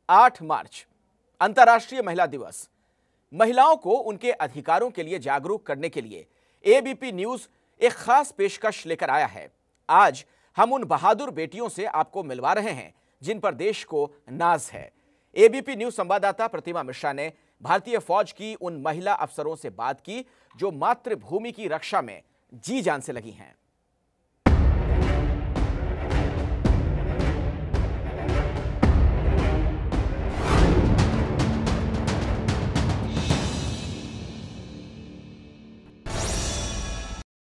8 मार्च अंतर्राष्ट्रीय महिला दिवस। महिलाओं को उनके अधिकारों के लिए जागरूक करने के लिए एबीपी न्यूज एक खास पेशकश लेकर आया है। आज हम उन बहादुर बेटियों से आपको मिलवा रहे हैं जिन पर देश को नाज है। एबीपी न्यूज संवाददाता प्रतिमा मिश्रा ने भारतीय फौज की उन महिला अफसरों से बात की जो मातृभूमि की रक्षा में जी जान से लगी हैं।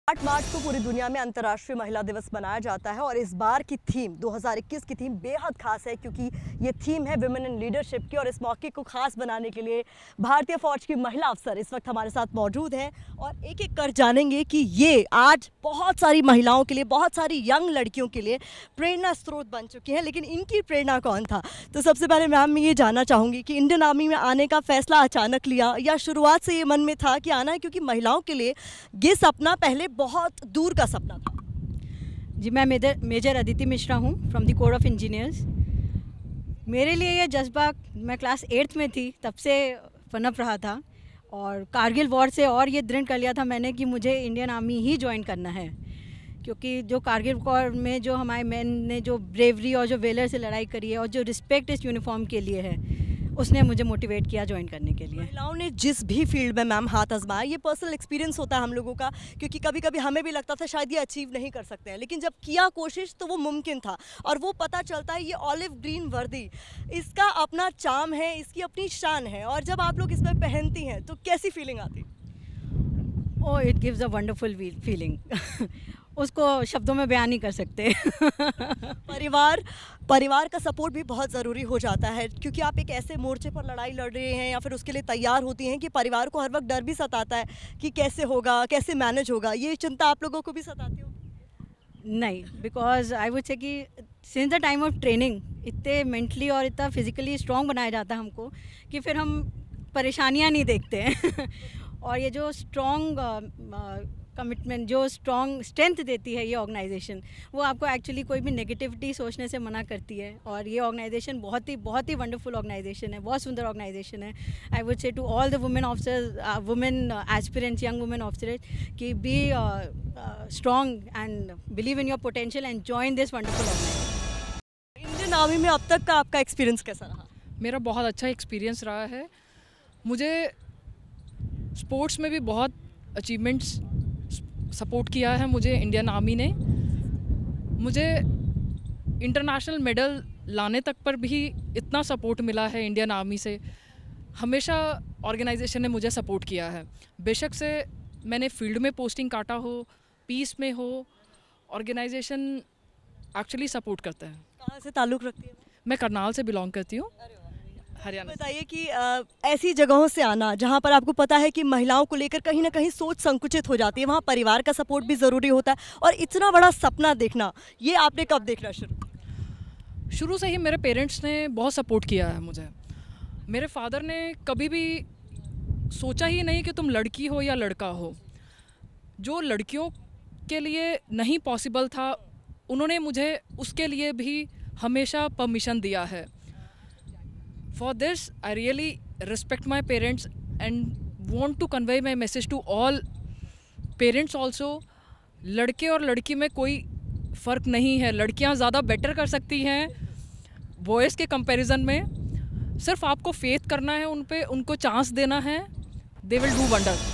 8 मार्च को पूरी दुनिया में अंतर्राष्ट्रीय महिला दिवस मनाया जाता है और इस बार की थीम 2021 की थीम बेहद खास है क्योंकि ये थीम है विमेन इन लीडरशिप की। और इस मौके को खास बनाने के लिए भारतीय फौज की महिला अफसर इस वक्त हमारे साथ मौजूद हैं और एक एक कर जानेंगे कि ये आज बहुत सारी महिलाओं के लिए, बहुत सारी यंग लड़कियों के लिए प्रेरणा स्रोत बन चुकी हैं। लेकिन इनकी प्रेरणा कौन था? तो सबसे पहले मैम मैं ये जानना चाहूँगी कि इंडियन आर्मी में आने का फैसला अचानक लिया या शुरुआत से ये मन में था कि आना है, क्योंकि महिलाओं के लिए ये सपना पहले बहुत दूर का सपना था। जी, मैं मेजर अदिति मिश्रा हूँ from the core of engineers. मेरे लिए ये जज्बा मैं क्लास 8th में थी तब से पनप रहा था और कारगिल वॉर से और ये दृढ़ कर लिया था मैंने कि मुझे इंडियन आर्मी ही ज्वाइन करना है, क्योंकि जो कारगिल वॉर में जो हमारे मैन ने जो ब्रेवरी और जो वेलर से लड़ाई करी है और जो रिस्पेक्ट इस यूनिफॉर्म के लिए है, उसने मुझे मोटिवेट किया ज्वाइन करने के लिए। महिलाओं ने जिस भी फील्ड में मैम हाथ आजमाया, ये पर्सनल एक्सपीरियंस होता है हम लोगों का, क्योंकि कभी कभी हमें भी लगता था शायद ये अचीव नहीं कर सकते हैं, लेकिन जब किया कोशिश तो वो मुमकिन था। और वो पता चलता है ये ऑलिव ग्रीन वर्दी, इसका अपना चार्म है, इसकी अपनी शान है। और जब आप लोग इस पर पहनती हैं तो कैसी फीलिंग आती? Oh, it gives a wonderful feeling उसको शब्दों में बयान नहीं कर सकते। परिवार का सपोर्ट भी बहुत ज़रूरी हो जाता है, क्योंकि आप एक ऐसे मोर्चे पर लड़ाई लड़ रहे हैं या फिर उसके लिए तैयार होती हैं कि परिवार को हर वक्त डर भी सताता है कि कैसे होगा, कैसे मैनेज होगा। ये चिंता आप लोगों को भी सताती हो? नहीं, बिकॉज आई वुड से कि since the time of training इतने मेंटली और इतना फिजिकली स्ट्रॉन्ग बनाया जाता है हमको कि फिर हम परेशानियां नहीं देखते हैं। और ये जो स्ट्रॉन्ग कमिटमेंट, जो स्ट्रॉन्ग स्ट्रेंथ देती है ये ऑर्गेनाइजेशन, वो आपको एक्चुअली कोई भी नेगेटिविटी सोचने से मना करती है। और ये ऑर्गेनाइजेशन बहुत ही वंडरफुल ऑर्गेनाइजेशन है, बहुत सुंदर ऑर्गेनाइजेशन है। I would say to all the women officers, women aspirants, young women officers कि be strong and believe in your potential and join this wonderful organisation. Indian army में अब तक का आपका एक्सपीरियंस कैसा रहा? मेरा बहुत अच्छा एक्सपीरियंस रहा है। मुझे स्पोर्ट्स में भी बहुत अचीवमेंट्स सपोर्ट किया है मुझे इंडियन आर्मी ने। मुझे इंटरनेशनल मेडल लाने तक पर भी इतना सपोर्ट मिला है इंडियन आर्मी से। हमेशा ऑर्गेनाइजेशन ने मुझे सपोर्ट किया है, बेशक से मैंने फील्ड में पोस्टिंग काटा हो, पीस में हो, ऑर्गेनाइजेशन एक्चुअली सपोर्ट करता है। कहाँ से ताल्लुक़ रखती है? मैं करनाल से बिलोंग करती हूँ, हरियाणा। बताइए कि ऐसी जगहों से आना जहाँ पर आपको पता है कि महिलाओं को लेकर कहीं ना कहीं सोच संकुचित हो जाती है, वहाँ परिवार का सपोर्ट भी ज़रूरी होता है, और इतना बड़ा सपना देखना, ये आपने कब देखना शुरू से ही मेरे पेरेंट्स ने बहुत सपोर्ट किया है मुझे। मेरे फादर ने कभी भी सोचा ही नहीं कि तुम लड़की हो या लड़का हो। जो लड़कियों के लिए नहीं पॉसिबल था, उन्होंने मुझे उसके लिए भी हमेशा परमिशन दिया है। For this, I really respect my parents and want to convey my message to all parents also. लड़के और लड़की में कोई फ़र्क नहीं है। लड़कियां ज़्यादा बेटर कर सकती हैं बॉयज़ के कंपैरिजन में। सिर्फ आपको फेथ करना है उन पे, उनको चांस देना है, they will do wonders।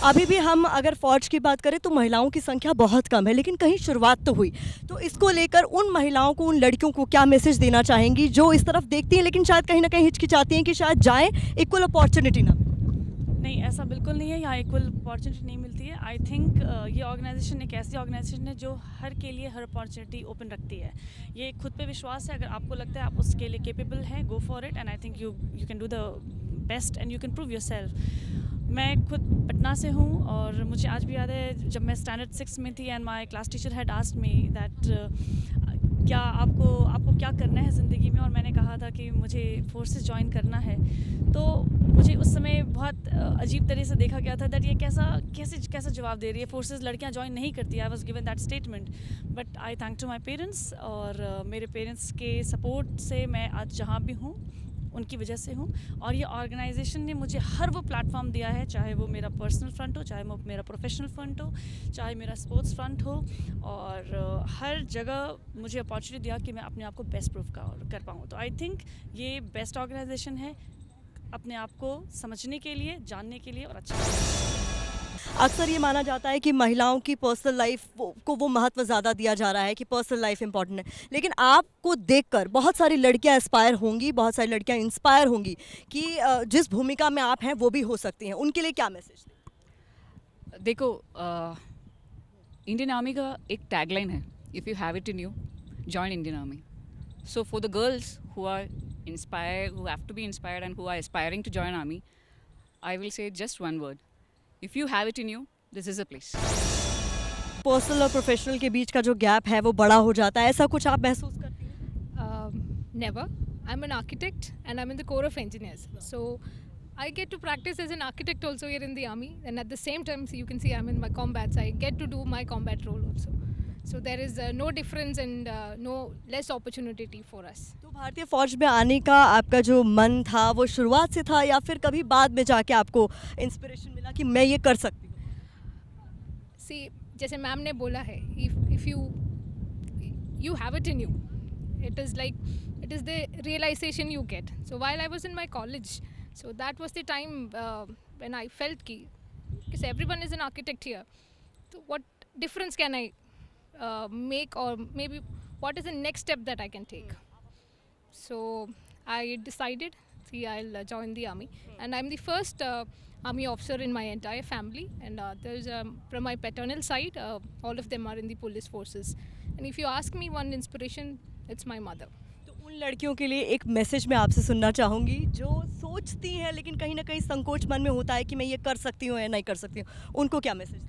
अभी भी हम अगर फौज की बात करें तो महिलाओं की संख्या बहुत कम है, लेकिन कहीं शुरुआत तो हुई। तो इसको लेकर उन महिलाओं को, उन लड़कियों को क्या मैसेज देना चाहेंगी जो इस तरफ देखती हैं लेकिन शायद कहीं ना कहीं हिचकिचाती हैं कि शायद जाएं, इक्वल अपॉर्चुनिटी ना मिले? नहीं, ऐसा बिल्कुल नहीं है, यहाँ इक्वल अपॉर्चुनिटी नहीं मिलती है। आई थिंक ये ऑर्गेनाइजेशन एक ऐसी ऑर्गेनाइजेशन है जो हर के लिए हर अपॉर्चुनिटी ओपन रखती है। ये खुद पे विश्वास है, अगर आपको लगता है आप उसके लिए केपेबल हैं, go for it, and I think you can do the best and you can prove yourself. मैं खुद पटना से हूँ और मुझे आज भी याद है जब मैं स्टैंडर्ड 6 में थी and my class teacher had asked me that क्या आपको क्या करना है ज़िंदगी में, और मैंने कहा था कि मुझे फोर्सेस ज्वाइन करना है। तो मुझे उस समय बहुत अजीब तरह से देखा गया था दैट ये कैसा जवाब दे रही है, फोर्सेस लड़कियां ज्वाइन नहीं करती। I was given that statement, but I thank to my parents, और मेरे पेरेंट्स के सपोर्ट से मैं आज जहाँ भी हूँ उनकी वजह से हूँ। और ये ऑर्गेनाइजेशन ने मुझे हर वो प्लेटफॉर्म दिया है, चाहे वो मेरा पर्सनल फ्रंट हो, चाहे वो मेरा प्रोफेशनल फ्रंट हो, चाहे मेरा स्पोर्ट्स फ्रंट हो, और हर जगह मुझे अपॉर्चुनिटी दिया कि मैं अपने आप को बेस्ट प्रूफ कर पाऊँ। तो आई थिंक ये बेस्ट ऑर्गेनाइजेशन है अपने आप को समझने के लिए, जानने के लिए और अच्छा। अक्सर ये माना जाता है कि महिलाओं की पर्सनल लाइफ को वो महत्व ज़्यादा दिया जा रहा है कि पर्सनल लाइफ इंपॉर्टेंट है, लेकिन आपको देखकर बहुत सारी लड़कियां एस्पायर होंगी, बहुत सारी लड़कियां इंस्पायर होंगी कि जिस भूमिका में आप हैं वो भी हो सकती हैं। उनके लिए क्या मैसेज? देखो, इंडियन आर्मी का एक टैगलाइन है, if you have it in you join Indian Army. So for the girls who are inspired, who have to be inspired and who are aspiring to join army, I will say just one word: if you have it in you, this is a place. Personal और professional के बीच का जो gap है वो बड़ा हो जाता है, ऐसा कुछ आप महसूस करती हैं? Never. I'm an architect and I'm in the Corps of Engineers. So I get to practice as an architect also here in the army, and at the same time, so you can see I'm in my combats. I get to do my combat role also. So there is no difference and no less opportunity for us. तो भारतीय फौज में आने का आपका जो मन था वो शुरुआत से था या फिर कभी बाद में जाके आपको इंस्पिरेशन मिला कि मैं ये कर सकती हूँ? See, जैसे मैम ने बोला है, if you have it in you, it is the realization you get. So while I was in my college, so that was the time when I felt because everyone is an architect here. So what difference can I make, or maybe what is the next step that I can take? So I decided, I'll join the army, and I'm the first army officer in my entire family, and there's from my paternal side, all of them are in the police forces. And if you ask me one inspiration, it's my mother. तो उन लड़कियों के लिए एक message मैं आपसे सुनना चाहूँगी जो सोचती हैं लेकिन कहीं ना कहीं संकोच मन में होता है कि मैं ये कर सकती हूँ या नहीं कर सकती हूँ, उनको क्या मैसेज?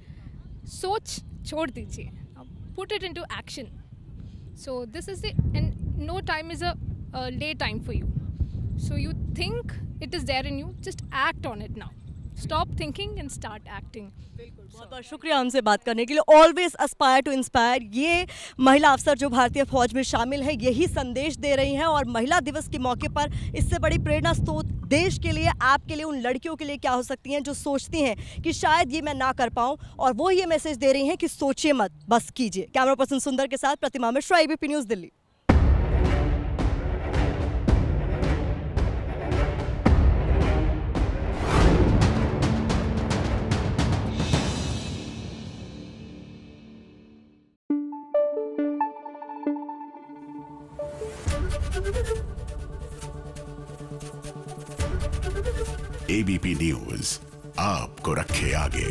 सोच छोड़ दीजिए, put it into action. So this is and no time is a late time for you. So you think it is there in you, just act on it now. Stop thinking and start acting. बहुत बहुत शुक्रिया हमसे बात करने के लिए। Always Aspire to inspire, ये महिला अफसर जो भारतीय फौज में शामिल है यही संदेश दे रही हैं, और महिला दिवस के मौके पर इससे बड़ी प्रेरणा स्रोत देश के लिए, आपके लिए, उन लड़कियों के लिए क्या हो सकती हैं जो सोचती हैं कि शायद ये मैं ना कर पाऊँ, और वो ये मैसेज दे रही हैं कि सोचिए मत, बस कीजिए। कैमरा पर्सन सुंदर के साथ Pratima Mishra, ABP news, Delhi. ABP news आपको रखे आगे।